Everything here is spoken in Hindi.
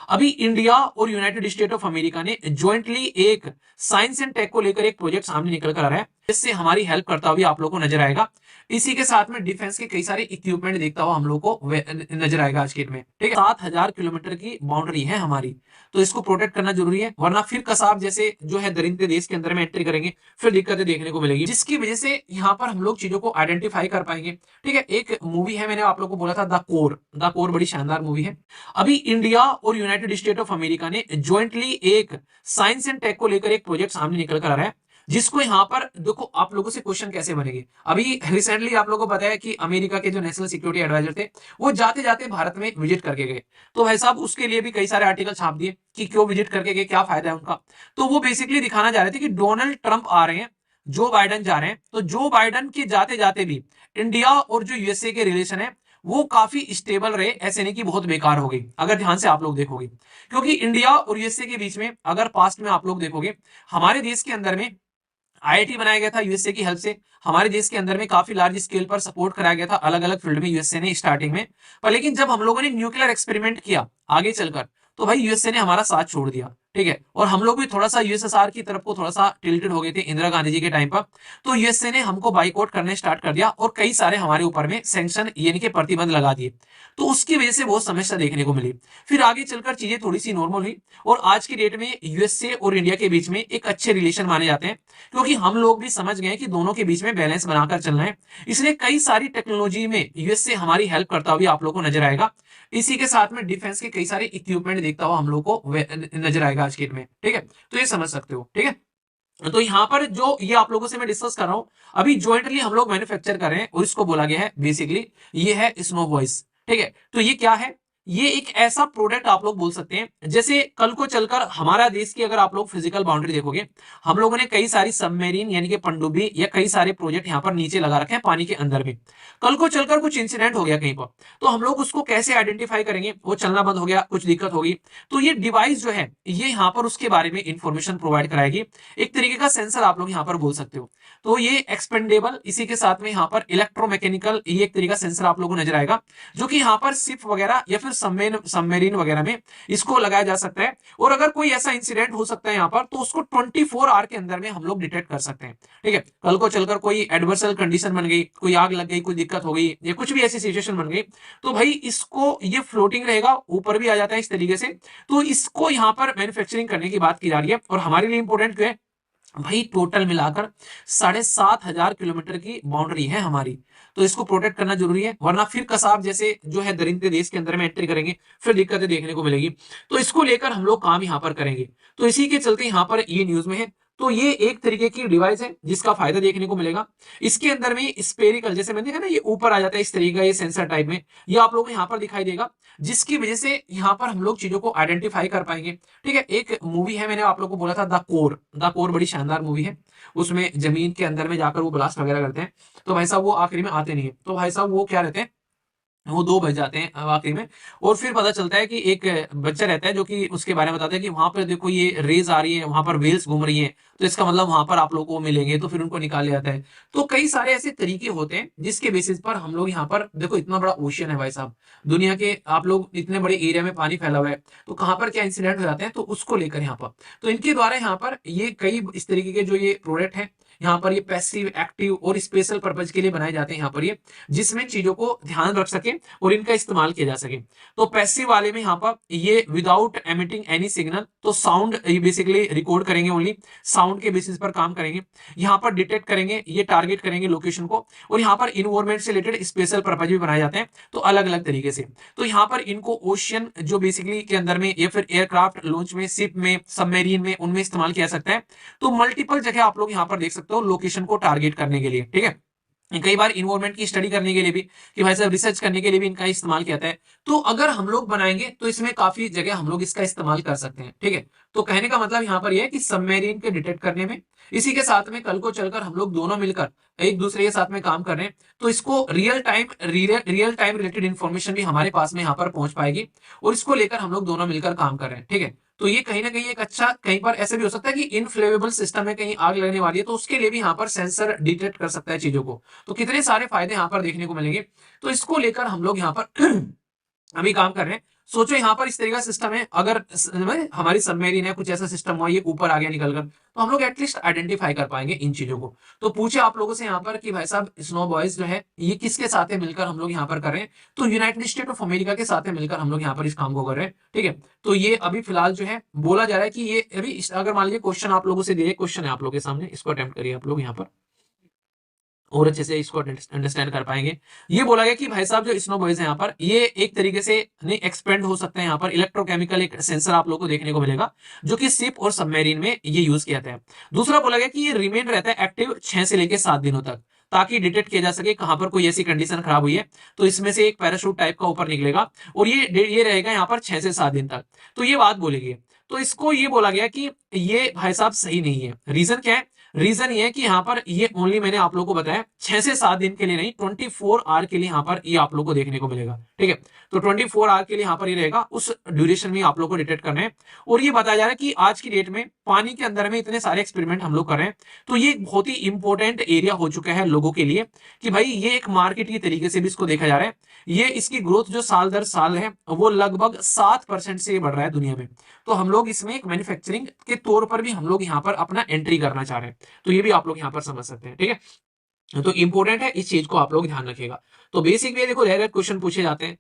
अभी इंडिया और यूनाइटेड स्टेट ऑफ अमेरिका ने ज्वाइंटली एक साइंस एंड टेक को लेकर एक प्रोजेक्ट सामने निकल कर आ रहा है, जिससे हमारी हेल्प करता हुआ आप लोगों को नजर आएगा। इसी के साथ में डिफेंस के कई सारे इक्विपमेंट देखता हुआ हम लोग को नजर आएगा आज के डेट में। ठीक है, 7,000 किलोमीटर की बाउंड्री है हमारी, तो इसको प्रोटेक्ट करना जरूरी है, वरना फिर कसाब जैसे जो है दरिंदे देश के अंदर में एंट्री करेंगे, फिर दिक्कतें देखने को मिलेगी, जिसकी वजह से यहाँ पर हम लोग चीजों को आइडेंटिफाई कर पाएंगे। ठीक है, एक मूवी है, मैंने आप लोग को बोला था द कोर बड़ी शानदार मूवी है। अभी इंडिया और यूनाइटेड स्टेट ऑफ अमेरिका ने ज्वाइंटली एक साइंस एंड टेक को लेकर एक प्रोजेक्ट सामने निकल कर आ रहा है, जिसको यहाँ पर देखो आप लोगों से क्वेश्चन कैसे बनेंगे। अभी रिसेंटली आप लोगों को पता है कि अमेरिका के जो नेशनल सिक्योरिटी एडवाइजर थे, वो जाते जाते भारत में विजिट करके गए, तो भाई साहब उसके लिए भी कई सारे आर्टिकल छाप दिए कि क्यों विजिट करके गए, क्या फायदा है उनका। तो वो बेसिकली दिखाना चाह रहे थे कि डोनाल्ड ट्रंप आ रहे हैं, जो बाइडन जा रहे हैं, तो जो बाइडन के जाते जाते भी इंडिया और जो यूएसए के रिलेशन है वो काफी स्टेबल रहे, ऐसे नहीं कि बहुत बेकार हो गई। अगर ध्यान से आप लोग देखोगे, क्योंकि इंडिया और यूएसए के बीच में अगर पास्ट में आप लोग देखोगे, हमारे देश के अंदर में आईआईटी बनाया गया था यूएसए की हेल्प से। हमारे देश के अंदर में काफी लार्ज स्केल पर सपोर्ट कराया गया था अलग अलग फील्ड में यूएसए ने स्टार्टिंग में। पर लेकिन जब हम लोगों ने न्यूक्लियर एक्सपेरिमेंट किया आगे चलकर, तो भाई यूएसए ने हमारा साथ छोड़ दिया। ठीक है, और हम लोग भी थोड़ा सा यूएसएसआर की तरफ को थोड़ा सा टिल्टेड हो गए थे इंदिरा गांधी जी के टाइम पर, तो यूएसए ने हमको बाइकआउट करने स्टार्ट कर दिया और कई सारे हमारे ऊपर में सैंक्शन यानी कि प्रतिबंध लगा दिए। तो उसकी वजह से बहुत समस्या देखने को मिली। फिर आगे चलकर चीजें थोड़ी सी नॉर्मल हुई, और आज की डेट में यूएसए और इंडिया के बीच में एक अच्छे रिलेशन माने जाते हैं, क्योंकि हम लोग भी समझ गए कि दोनों के बीच में बैलेंस बनाकर चलना है। इसलिए कई सारी टेक्नोलॉजी में यूएसए हमारी हेल्प करता हुआ आप लोग को नजर आएगा। इसी के साथ में डिफेंस के कई सारे इक्विपमेंट देखता हुआ हम लोग को नजर आएगा आज के डेट में। ठीक है, तो ये समझ सकते हो। ठीक है, तो यहाँ पर जो ये आप लोगों से मैं डिस्कस कर रहा हूं, अभी ज्वाइंटली हम लोग मैन्युफैक्चर कर रहे हैं, और इसको बोला गया है बेसिकली, ये है स्नो वॉइस। ठीक है, तो ये क्या है, ये एक ऐसा प्रोडक्ट आप लोग बोल सकते हैं, जैसे कल को चलकर हमारा देश की अगर आप लोग फिजिकल बाउंड्री देखोगे, हम लोगों ने कई सारी सबमेरीन यानी कि पनडुब्बी या कई सारे प्रोजेक्ट यहाँ पर नीचे लगा रखे हैं पानी के अंदर में। कल को चलकर कुछ इंसिडेंट हो गया कहीं पर, तो हम लोग उसको कैसे आइडेंटिफाई करेंगे, वो चलना बंद हो गया, कुछ दिक्कत होगी, तो ये डिवाइस जो है ये यहाँ पर उसके बारे में इंफॉर्मेशन प्रोवाइड कराएगी। एक तरीके का सेंसर आप लोग यहाँ पर बोल सकते हो। तो ये एक्सपेंडेबल, इसी के साथ में यहाँ पर इलेक्ट्रोमैकेनिकल, ये एक तरीका सेंसर आप लोगों को नजर आएगा, जो कि यहाँ पर शिप वगैरह या फिर सबमेरीन वगैरह में इसको लगाया जा सकता है। और अगर कोई ऐसा इंसिडेंट हो सकता है यहाँ पर, तो उसको 24 आवर के अंदर में हम लोग डिटेक्ट कर सकते हैं। ठीक है, कल को चलकर कोई एडवर्सल कंडीशन बन गई, कोई आग लग गई, कोई दिक्कत हो गई, या कुछ भी ऐसी सिचुएशन बन गई, तो भाई इसको ये फ्लोटिंग रहेगा, ऊपर भी आ जाता है इस तरीके से। तो इसको यहाँ पर मैन्युफैक्चरिंग करने की बात की जा रही है, और हमारे लिए इंपॉर्टेंट क्या है भाई, टोटल मिलाकर 7,500 किलोमीटर की बाउंड्री है हमारी, तो इसको प्रोटेक्ट करना जरूरी है, वरना फिर कसाब जैसे जो है दरिंदे देश के अंदर में एंट्री करेंगे, फिर दिक्कतें देखने को मिलेगी। तो इसको लेकर हम लोग काम यहाँ पर करेंगे, तो इसी के चलते यहाँ पर ये न्यूज में है। तो ये एक तरीके की डिवाइस है जिसका फायदा देखने को मिलेगा। इसके अंदर में स्पेरिकल, जैसे मैंने देखा ना, ये ऊपर आ जाता है इस तरीके का, ये सेंसर टाइप में, ये आप लोगों को यहाँ पर दिखाई देगा, जिसकी वजह से यहाँ पर हम लोग चीजों को आइडेंटिफाई कर पाएंगे। ठीक है, एक मूवी है, मैंने आप लोग को बोला था द कोर बड़ी शानदार मूवी है। उसमें जमीन के अंदर में जाकर वो ब्लास्ट वगैरह करते हैं, तो भाई साहब वो आखिरी में आते नहीं है, तो भाई साहब वो क्या रहते हैं, वो 2 बज जाते हैं आखिरी में। और फिर पता चलता है कि एक बच्चा रहता है जो कि उसके बारे में बताता है कि वहां पर देखो ये रेज आ रही है, वहां पर वेल्स घूम रही हैं, तो इसका मतलब वहां पर आप लोगों को मिलेंगे, तो फिर उनको निकाल लिया जाता है। तो कई सारे ऐसे तरीके होते हैं जिसके बेसिस पर हम लोग यहाँ पर देखो, इतना बड़ा ओशियन है भाई साहब, दुनिया के आप लोग इतने बड़े एरिया में पानी फैला हुआ है, तो कहाँ पर क्या इंसिडेंट हो जाते हैं, तो उसको लेकर यहाँ पर, तो इनके द्वारा यहाँ पर ये कई इस तरीके के जो ये प्रोडक्ट है, यहाँ पर ये पैसिव, एक्टिव और स्पेशल पर्पज के लिए बनाए जाते हैं यहाँ पर ये, जिसमें चीजों को ध्यान रख सके और इनका इस्तेमाल किया जा सके। तो पैसिव वाले में यहाँ पर ये विदाउट एमिटिंग एनी सिग्नल, तो साउंड बेसिकली रिकॉर्ड करेंगे, ओनली साउंड के बेसिस पर काम करेंगे। यहाँ पर डिटेक्ट करेंगे, ये टारगेट करेंगे लोकेशन को, और यहाँ पर इन्वायरमेंट से रिलेटेड स्पेशल पर्पज भी बनाए जाते हैं, तो अलग अलग तरीके से। तो यहाँ पर इनको ओशियन जो बेसिकली के अंदर में, या फिर एयरक्राफ्ट लॉन्च में, शिप में, सबमेरीन में, उनमें इस्तेमाल किया सकता है। तो मल्टीपल जगह आप लोग यहाँ पर देख सकते हो लोकेशन को टारगेट करने के लिए। ठीक है, कई बार इन्वायरमेंट की स्टडी करने के लिए भी, कि भाई साहब रिसर्च करने के लिए भी इनका इस्तेमाल किया जाता है। तो अगर हम लोग बनाएंगे तो इसमें काफी जगह हम लोग इसका इस्तेमाल कर सकते हैं। ठीक है, तो कहने का मतलब यहाँ पर यह है कि सबमेरीन के डिटेक्ट करने में, इसी के साथ में कल को चलकर हम लोग दोनों मिलकर एक दूसरे के साथ में काम कर रहे हैं, तो इसको रियल टाइम रिलेटेड इंफॉर्मेशन भी हमारे पास में यहाँ पर पहुंच पाएगी, और इसको लेकर हम लोग दोनों मिलकर काम कर रहे हैं। ठीक है, तो ये कहीं ना कहीं एक अच्छा, कहीं पर ऐसे भी हो सकता है कि इनफ्लेमेबल सिस्टम में कहीं आग लगने वाली है, तो उसके लिए भी यहाँ पर सेंसर डिटेक्ट कर सकता है चीजों को। तो कितने सारे फायदे यहाँ पर देखने को मिलेंगे, तो इसको लेकर हम लोग यहाँ पर अभी काम कर रहे हैं। सोचो यहाँ पर इस तरीके का सिस्टम है, अगर हमारी सबमेरीन है, कुछ ऐसा सिस्टम हुआ, ये ऊपर आ गया निकलकर, तो हम लोग एटलीस्ट आइडेंटिफाई कर पाएंगे इन चीजों को। तो पूछे आप लोगों से यहाँ पर कि भाई साहब स्नो बॉयज जो है ये किसके साथ है मिलकर हम लोग यहाँ पर कर रहे हैं, तो यूनाइटेड स्टेट ऑफ अमेरिका के साथ मिलकर हम लोग यहाँ पर इस काम को कर रहे हैं। ठीक है, तो ये अभी फिलहाल जो है बोला जा रहा है कि ये अभी अगर मान लीजिए क्वेश्चन आप लोगों से दिए, क्वेश्चन है आप लोगों के सामने, इसको अटेम्प्ट करिए आप लोग यहाँ पर और अच्छे से इसको अंडरस्टैंड कर पाएंगे। ये बोला गया कि भाई साहब जो स्नो बॉयज है यहाँ पर ये एक तरीके से नहीं एक्सपेंड हो सकते हैं, यहाँ पर इलेक्ट्रोकेमिकल एक सेंसर आप लोग को देखने को मिलेगा जो कि शिप और सबमेरीन में ये यूज किया जाता है। दूसरा बोला गया कि ये रिमेन रहता है एक्टिव 6 से लेकर 7 दिनों तक, ताकि डिटेक्ट किया जा सके कहां पर कोई ऐसी कंडीशन खराब हुई है, तो इसमें से एक पैराशूट टाइप का ऊपर निकलेगा और ये रहेगा यहाँ पर 6 से 7 दिन तक। तो ये बात बोली गई, तो इसको ये बोला गया कि ये भाई साहब सही नहीं है। रीजन क्या है? रीजन ये है कि यहाँ पर ये ओनली मैंने आप लोगों को बताया 6 से 7 दिन के लिए नहीं, 24 आवर के लिए यहाँ पर ये आप लोग को देखने को मिलेगा। ठीक है, तो 24 आवर के लिए यहाँ पर ये रहेगा, उस ड्यूरेशन में आप लोग को डिटेक्ट करना है। और ये बताया जा रहा है कि आज की डेट में पानी के अंदर में इतने सारे एक्सपेरिमेंट हम लोग कर रहे हैं, तो ये बहुत ही इंपॉर्टेंट एरिया हो चुका है लोगों के लिए कि भाई ये एक मार्केट की तरीके से भी इसको देखा जा रहा है। ये इसकी ग्रोथ जो साल दर साल है वो लगभग 7% से बढ़ रहा है दुनिया में। तो हम लोग इसमें एक मैन्युफैक्चरिंग के तौर पर भी हम लोग यहाँ पर अपना एंट्री करना चाह रहे हैं, तो ये भी आप लोग यहाँ पर समझ सकते हैं। ठीक है, तो इंपॉर्टेंट है, इस चीज को आप लोग ध्यान रखिएगा। तो बेसिक में देखो रेयर क्वेश्चन पूछे जाते हैं,